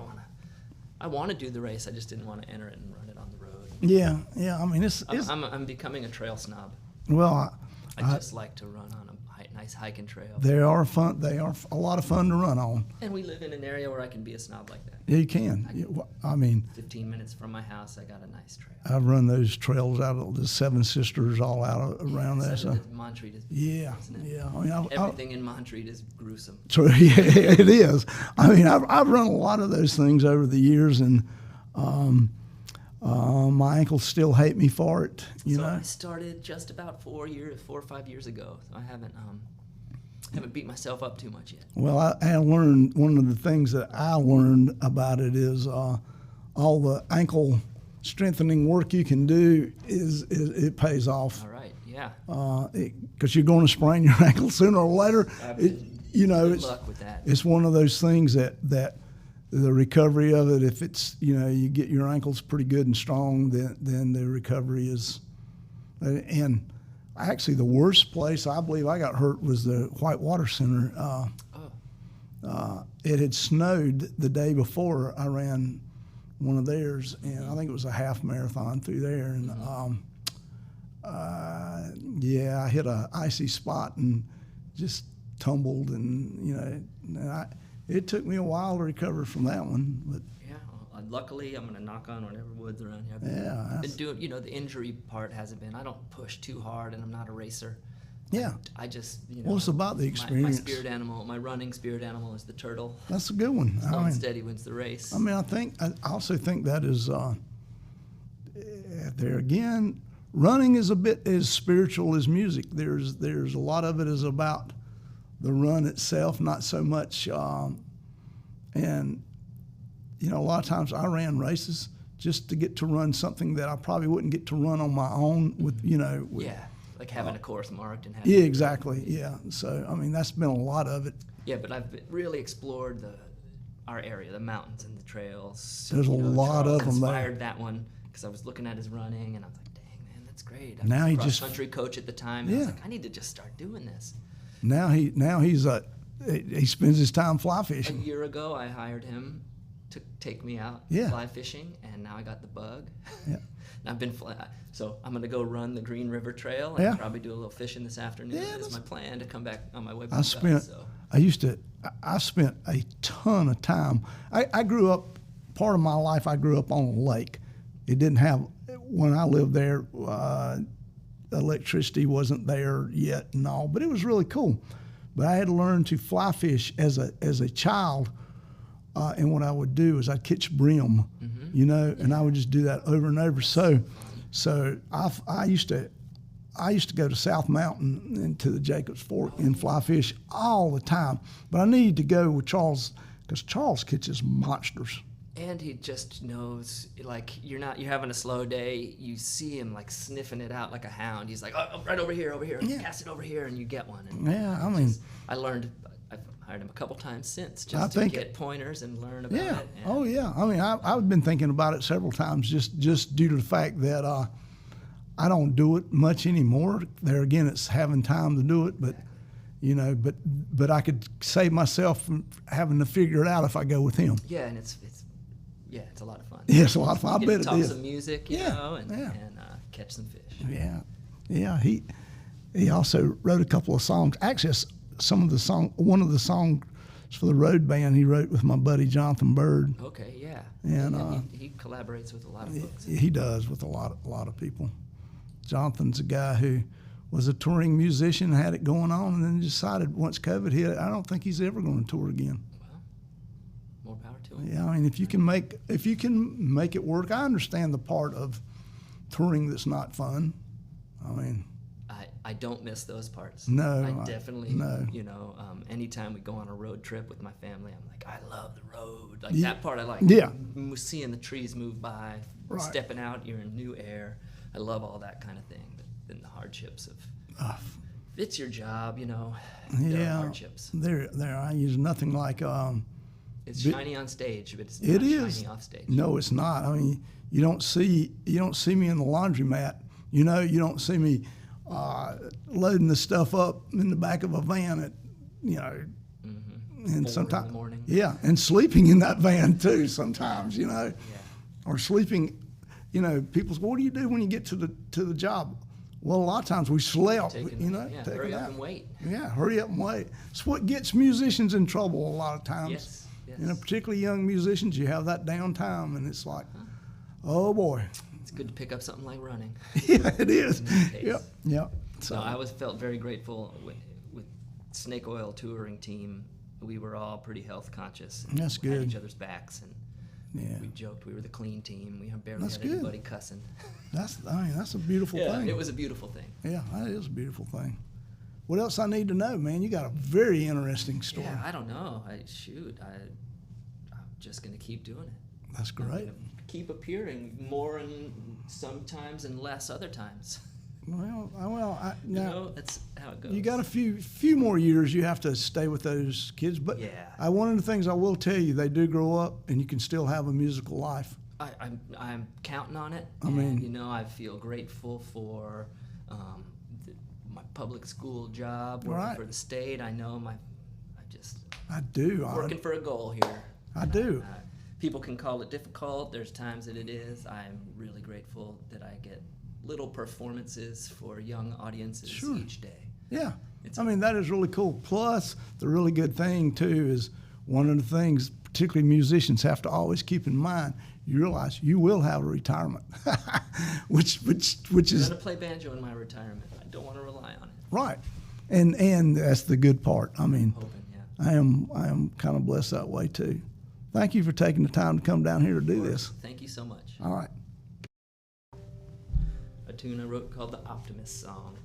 I want to do the race. I just didn't want to enter it and run it on the road. Yeah. I mean, I'm becoming a trail snob. Well, I just like to run on a nice hiking trail. They are fun. They are a lot of fun to run on. And we live in an area where I can be a snob like that. Yeah, you can. I mean, 15 minutes from my house, I got a nice trail. I've run those trails out of the Seven Sisters, all out around there. So Montreat is yeah. I mean, everything in Montreat is gruesome. True. Yeah, it is. I mean, I've run a lot of those things over the years, and my ankles still hate me for it. You know. I started just about 4 or 5 years ago. So I haven't beat myself up too much yet. Well, I learned one of the things that I learned about it is all the ankle strengthening work you can do is it pays off. All right. Yeah. Because you're going to sprain your ankle sooner or later. Good luck with that. It's one of those things that the recovery of it, if it's you get your ankles pretty good and strong, then the recovery is. And actually, the worst place I believe I got hurt was the Whitewater Center. It had snowed the day before I ran one of theirs, and I think it was a half marathon through there, and I hit a icy spot and just tumbled, and it took me a while to recover from that one, but. Luckily, I'm going to knock on whatever woods around here. I've been doing, the injury part hasn't been. I don't push too hard, and I'm not a racer. Yeah. I just, Well, it's about the experience. My spirit animal, my running spirit animal is the turtle. That's a good one. Slow and steady wins the race. I mean, I also think that is, there again, running is a bit as spiritual as music. There's a lot of it is about the run itself, not so much, and a lot of times I ran races just to get to run something that I probably wouldn't get to run on my own with. Like having a course marked and having. Yeah, exactly. Yeah. So, I mean, that's been a lot of it. Yeah, but I've really explored our area, the mountains and the trails. There's a lot of them there. Inspired that one because I was looking at his running and I was like, dang, man, that's great. Now he was a just cross-country coach at the time. And I was like, I need to just start doing this. Now he's he spends his time fly fishing. A year ago, I hired him to take me out fly fishing, and now I got the bug. Yeah. And I've been so I'm going to go run the Green River Trail and probably do a little fishing this afternoon. Yeah, that's my plan to come back on my way back. I spent a ton of time. I grew up part of my life, I grew up on a lake. It didn't have, when I lived there, electricity wasn't there yet and all, but it was really cool. But I had to learn to fly fish as a child, and what I would do is I'd catch brim, you know, and I would just do that over and over. So I used to go to South Mountain and to the Jacobs Fork and fly fish all the time. But I needed to go with Charles because Charles catches monsters. And he just knows, like, you're having a slow day, you see him, like, sniffing it out like a hound. He's like, oh, right over here, Yeah. cast it over here, and you get one. And Yeah, I mean... I learned, I've hired him a couple times since just to get pointers and learn about it. And oh, yeah. I mean, I've been thinking about it several times just due to the fact that I don't do it much anymore. There again, it's having time to do it, but... You know, but I could save myself from having to figure it out if I go with him. Yeah, and it's a lot of fun. Yeah, it's a lot of fun. I bet it is. Talk some music, you know, and catch some fish. Yeah. He also wrote a couple of songs. Actually, one of the songs for the road band he wrote with my buddy Jonathan Bird. Okay, yeah. And he collaborates with a lot of folks. He does with a lot of people. Jonathan's a guy who was a touring musician, had it going on, and then decided once COVID hit, I don't think he's ever going to tour again. Well, more power to him. Yeah, I mean, if you can make it work, I understand the part of touring that's not fun. I mean, I don't miss those parts. No, I definitely. No. You know, anytime we go on a road trip with my family, I'm like, I love the road. Like that part, I like. Yeah. Seeing the trees move by, Right. stepping out, you're in new air. I love all that kind of thing. But then the hardships of it's your job, you know. There are hardships. There. I use nothing like. It's shiny on stage, but it's It not is. shiny off stage. No, it's not. I mean, you don't see me in the laundromat. You know, you don't see me loading the stuff up in the back of a van at, you know, and 4 sometimes in the morning. Yeah, and sleeping in that van too. Sometimes, you know, or sleeping. You know, people say, "What do you do when you get to the job?" Well, a lot of times we slept. You know, take hurry a up nap. and wait. Yeah, hurry up and wait. It's what gets musicians in trouble a lot of times. Yes. You know, particularly young musicians, you have that downtime, and it's like, oh boy. It's good to pick up something like running. Yeah, it is. Yep. So I felt very grateful with Snake Oil touring team. We were all pretty health conscious. And That's we had good. each other's backs, and Yeah. we joked we were the clean team. We barely That's had good. anybody cussing. That's a beautiful thing. It was a beautiful thing. Yeah, that is a beautiful thing. What else I need to know, man? You got a very interesting story. Yeah, I don't know. I'm just gonna keep doing it. That's great. Keep appearing more and sometimes and less other times. Well, You know, that's how it goes. you got a few more years you have to stay with those kids, but Yeah. one of the things I will tell you, they do grow up, and you can still have a musical life. I'm counting on it. I mean- and, you know, I feel grateful for my public school job, working Right. for the state. I know I do. working for a goal here. I do. People can call it difficult. There's times that it is. I'm really grateful that I get little performances for young audiences Sure. each day. Yeah. I mean, that is really cool. Plus, the really good thing, too, is one of the things, particularly musicians, have to always keep in mind, you realize you will have a retirement, which I'm is gonna play banjo in my retirement. I don't want to rely on it. right. And that's the good part. I mean, Hoping, yeah. I am kind of blessed that way, too. Thank you for taking the time to come down here to do this. Thank you so much. All right. A tune I wrote called the Optimist Song.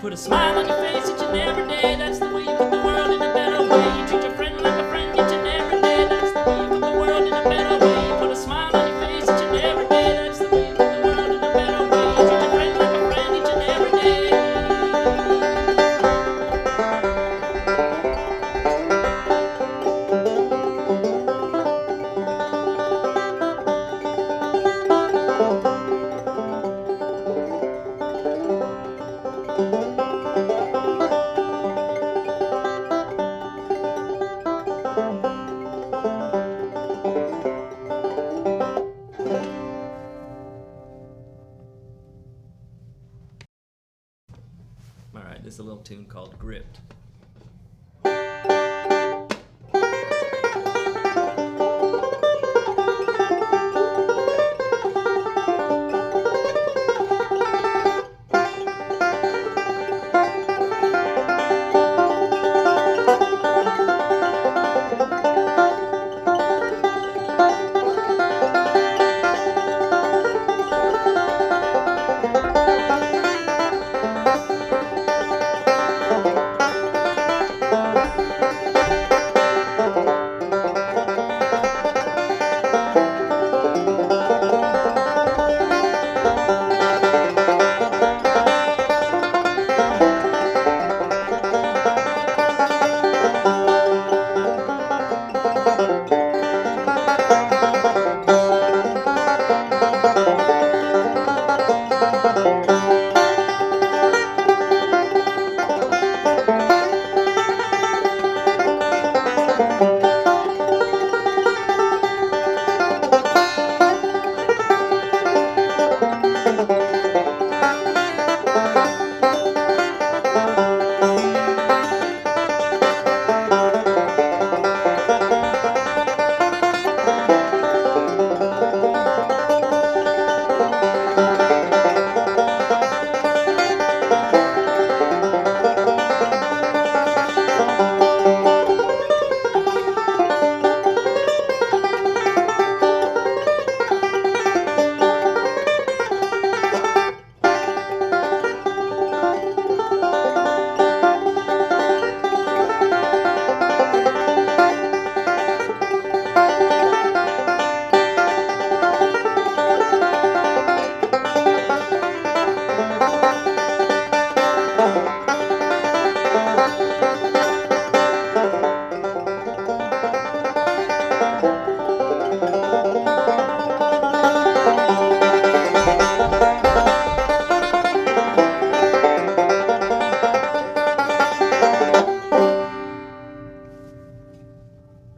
Put a smile on your face each and every day. That's the way you put the world in a better way. You treat your friend like a friend each and every day. That's the way you put the world in a better way. You put a smile on your face each and every day. That's the way you put the world in a better way. You treat your friend like a friend each and every day. Alright, this is a little tune called Gripped.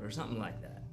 Or something like that.